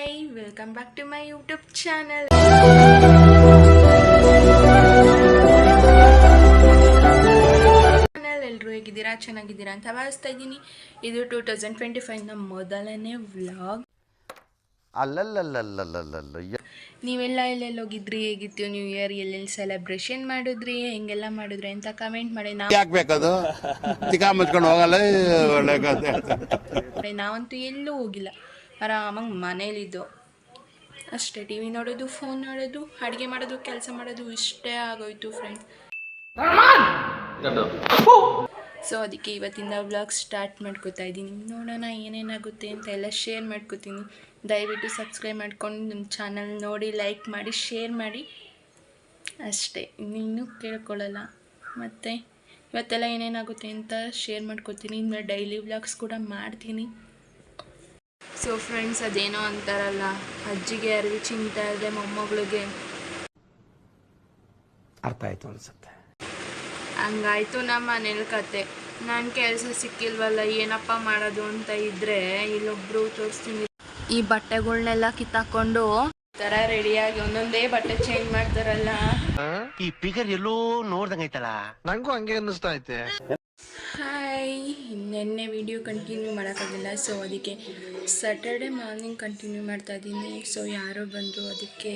Hi, welcome back to my YouTube channel. ಎಲ್ಲರೂ ಹೇಗಿದ್ದೀರಾ ಚೆನ್ನಾಗಿದ್ದೀರಾ ಅಂತ ಭಾವಿಸ್ತಾ ಇದ್ದೀನಿ. ಇದು 2025 ನ ಮೊದಲನೇ ವ್ಲಾಗ್. ನೀವೆಲ್ಲ ಎಲ್ಲೆಲ್ಲಿ ಹೋಗಿದ್ರಿ, ಹೇಗಿತ್ತು ನ್ಯೂ ಇಯರ್, ಎಲ್ಲೆಲ್ಲಿ ಸೆಲೆಬ್ರೇಷನ್ ಮಾಡಿದ್ರಿ, ಹೆಂಗೆಲ್ಲ ಮಾಡಿದ್ರಿ ಅಂತ ಕಮೆಂಟ್ ಮಾಡಿ. ನಾವಂತೂ ಎಲ್ಲೂ ಹೋಗಿಲ್ಲ, ಆರಾಮಾಗಿ ಮನೇಲಿದ್ದು ಅಷ್ಟೇ. ಟಿವಿ ನೋಡೋದು, ಫೋನ್ ನೋಡೋದು, ಅಡುಗೆ ಮಾಡೋದು, ಕೆಲಸ ಮಾಡೋದು, ಇಷ್ಟೇ ಆಗೋಯ್ತು ಫ್ರೆಂಡ್ಸ್. ಸೊ ಅದಕ್ಕೆ ಇವತ್ತಿಂದ ವ್ಲಾಗ್ ಸ್ಟಾರ್ಟ್ ಮಾಡ್ಕೋತಾ ಇದ್ದೀನಿ. ನೋಡೋಣ ಏನೇನಾಗುತ್ತೆ ಅಂತ ಎಲ್ಲ ಶೇರ್ ಮಾಡ್ಕೋತೀನಿ. ದಯವಿಟ್ಟು ಸಬ್ಸ್ಕ್ರೈಬ್ ಮಾಡ್ಕೊಂಡು ನಮ್ಮ ಚಾನಲ್ ನೋಡಿ, ಲೈಕ್ ಮಾಡಿ, ಶೇರ್ ಮಾಡಿ ಅಷ್ಟೇ, ಇನ್ನೂ ಕೇಳ್ಕೊಳ್ಳಲ್ಲ. ಮತ್ತು ಇವತ್ತೆಲ್ಲ ಏನೇನಾಗುತ್ತೆ ಅಂತ ಶೇರ್ ಮಾಡ್ಕೋತೀನಿ. ಇನ್ನು ಡೈಲಿ ವ್ಲಾಗ್ಸ್ ಕೂಡ ಮಾಡ್ತೀನಿ. ಸೊ ಫ್ರೆಂಡ್ಸ್, ಅದೇನೋ ಅಂತಾರಲ್ಲ, ಅಜ್ಜಿಗೆ ಅರಿವಿ ಚಿಂತಾ ಇದೆ ಮೊಮ್ಮಗಳಿಗೆ ಅರ್ಥ ಆಯ್ತು ಅನ್ಸುತ್ತೆ. ಹಂಗಾಯ್ತು ನಮ್ಮ ಮನೇಲಿ ಕತೆ. ನಾನು ಕೆಲಸ ಸಿಕ್ಕಿಲ್ವಲ್ಲ, ಏನಪ್ಪ ಮಾಡೋದು ಅಂತ ಇದ್ರೆ ಇಲ್ಲೊಬ್ರು ತೋರಿಸ್ತೀನಿ. ಈ ಬಟ್ಟೆಗಳ್ನೆಲ್ಲ ಕಿತ್ತಾಕೊಂಡು ಥರ ರೆಡಿಯಾಗಿ ಒಂದೊಂದೇ ಬಟ್ಟೆ ಚೇಂಜ್ ಮಾಡ್ತಾರಲ್ಲ. ಈ ಫಿಗರ್ ಎಲ್ಲೋ ನೋಡ್ದಂಗೈತಲ್ಲ, ನಂಗೂ ಹಂಗೆ ಅನ್ನಿಸ್ತಾ ಐತೆ. ಹಾಯ್, ನೆನ್ನೆ ವಿಡಿಯೋ ಕಂಟಿನ್ಯೂ ಮಾಡೋಕ್ಕಾಗಿಲ್ಲ, ಸೊ ಅದಕ್ಕೆ ಸ್ಯಾಟರ್ಡೆ ಮಾರ್ನಿಂಗ್ ಕಂಟಿನ್ಯೂ ಮಾಡ್ತಾಯಿದ್ದೀನಿ. ಸೊ ಯಾರೋ ಬಂದರು, ಅದಕ್ಕೆ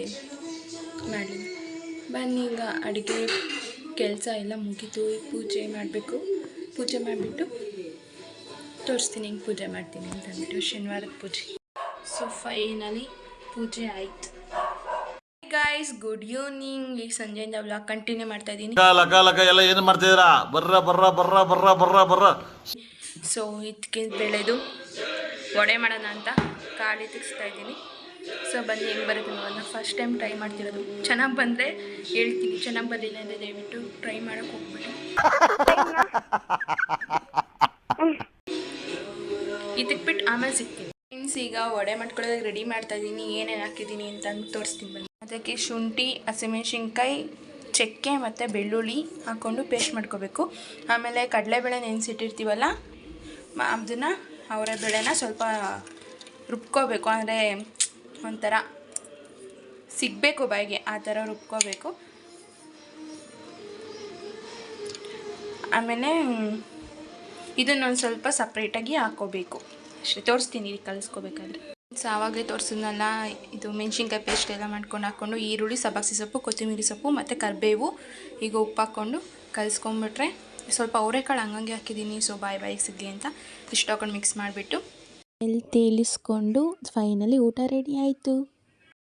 ಮಾಡಲಿ. ಬನ್ನಿ, ಈಗ ಅಡುಗೆ ಕೆಲಸ ಎಲ್ಲ ಮುಗೀತು. ಪೂಜೆ ಮಾಡಬೇಕು. ಪೂಜೆ ಮಾಡಿಬಿಟ್ಟು ತೋರಿಸ್ತೀನಿ ಹೆಂಗೆ ಪೂಜೆ ಮಾಡ್ತೀನಿ ಅಂತ ಅಂದ್ಬಿಟ್ಟು. ಶನಿವಾರದ ಪೂಜೆ. ಸೊ ಫೈನಲಿ ಪೂಜೆ ಆಯಿತು. Guys, good evening. ಈಗ ಸಂಜೆಯಿಂದ ವ್ಲಾಗ್ ಕಂಟಿನ್ಯೂ ಮಾಡ್ತಾ ಇದ್ದೀನಿ. ಏನು ಮಾಡ್ತಿದ್ದೀರಾ? ಬರ್ರ. ಸೊ ಇದಕ್ಕೆ ಬೆಳೆದು ವಡೆ ಮಾಡೋಣ ಅಂತ ಕಾಳಿ ತೆಗಿಸ್ತಾ ಇದ್ದೀನಿ. ಸೊ ಬನ್ನಿ ಹೆಂಗೆ ಬರುತ್ತೆ ನೋಡೋಣ. ಫಸ್ಟ್ ಟೈಮ್ ಟ್ರೈ ಮಾಡ್ತಿರೋದು. ಚೆನ್ನಾಗಿ ಬಂದರೆ ಹೇಳ್ತೀನಿ, ಚೆನ್ನಾಗಿ ಬರಲಿಲ್ಲ ಅಂದರೆ ದಯವಿಟ್ಟು ಟ್ರೈ ಮಾಡೋಕ್ಕೆ ಹೋಗ್ಬಿಡಿ. ಇದಕ್ಕೆ ಬಿಟ್ಟು ಆಮೇಲೆ ಸಿಗ್ತೀನಿ ಮೀನ್ಸ್. ಈಗ ವಡೆ ಮಾಡ್ಕೊಳ್ಳೋದಕ್ಕೆ ರೆಡಿ ಮಾಡ್ತಾ ಇದ್ದೀನಿ. ಏನೇನು ಹಾಕಿದ್ದೀನಿ ಅಂತ ತೋರಿಸ್ತೀನಿ ಬನ್ನಿ. ಅದಕ್ಕೆ ಶುಂಠಿ, ಹಸಿಮೆಣ್ಸಿನ್ಕಾಯಿ, ಚಕ್ಕೆ ಮತ್ತು ಬೆಳ್ಳುಳ್ಳಿ ಹಾಕ್ಕೊಂಡು ಪೇಸ್ಟ್ ಮಾಡ್ಕೋಬೇಕು. ಆಮೇಲೆ ಕಡಲೆಬೇಳೆ ನೆನೆಸಿಟ್ಟಿರ್ತೀವಲ್ಲ, ಅದನ್ನು ಅವರ ಬೇಳೆನ ಸ್ವಲ್ಪ ರುಬ್ಕೋಬೇಕು. ಅಂದರೆ ಒಂಥರ ಸಿಗಬೇಕು ಬಾಯಿಗೆ, ಆ ಥರ ರುಬ್ಕೋಬೇಕು. ಆಮೇಲೆ ಇದನ್ನೊಂದು ಸ್ವಲ್ಪ ಸಪ್ರೇಟಾಗಿ ಹಾಕ್ಕೋಬೇಕು ಅಷ್ಟೇ. ತೋರಿಸ್ತೀನಿ ಕಲಿಸ್ಕೋಬೇಕಾದ್ರೆ. ಆವಾಗಲೇ ತೋರಿಸಿದ್ನಲ್ಲ, ಇದು ಮೆಣಸಿನ್ಕಾಯಿ ಪೇಸ್ಟ್ ಎಲ್ಲ ಮಾಡ್ಕೊಂಡು ಹಾಕ್ಕೊಂಡು ಈರುಳ್ಳಿ, ಸಬ್ಬಾಕ್ಸಿ ಸೊಪ್ಪು, ಕೊತ್ತಂಬರಿ ಸೊಪ್ಪು ಮತ್ತು ಕರಿಬೇವು, ಈಗ ಉಪ್ಪು ಹಾಕ್ಕೊಂಡು ಕಲಿಸ್ಕೊಂಬಿಟ್ರೆ. ಸ್ವಲ್ಪ ಅವರೆಕಾಳು ಹಂಗಂಗೆ ಹಾಕಿದ್ದೀನಿ, ಸೊ ಬಾಯಿಗೆ ಸಿಗಲಿ ಅಂತ ಇಷ್ಟು ಹಾಕೊಂಡು ಮಿಕ್ಸ್ ಮಾಡಿಬಿಟ್ಟು ಎಲ್ಲಿ ತೇಲಿಸ್ಕೊಂಡು ಫೈನಲಿ ಊಟ ರೆಡಿ ಆಯಿತು.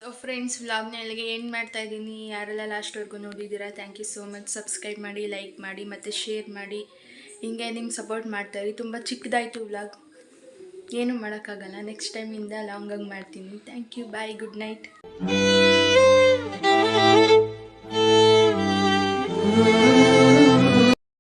ಸೊ ಫ್ರೆಂಡ್ಸ್, ವ್ಲಾಗ್ನ ಎಲ್ಲಿಗೆ ಏನು ಮಾಡ್ತಾ ಇದ್ದೀನಿ. ಯಾರೆಲ್ಲ ಲಾಸ್ಟ್ವರೆಗೂ ನೋಡಿದ್ದೀರಾ, thank you so much. Subscribe ಮಾಡಿ, ಲೈಕ್ ಮಾಡಿ ಮತ್ತು ಶೇರ್ ಮಾಡಿ. ಹಿಂಗೆ ನಿಮ್ಗೆ ಸಪೋರ್ಟ್ ಮಾಡ್ತಾಯಿರಿ. ತುಂಬ ಚಿಕ್ಕದಾಯಿತು ವ್ಲಾಗ್, ಏನೂ ಮಾಡೋಕ್ಕಾಗಲ್ಲ. ನೆಕ್ಸ್ಟ್ ಟೈಮಿಂದ ಲಾಂಗಾಗಿ ಮಾಡ್ತೀನಿ. Thank you, bye, good night.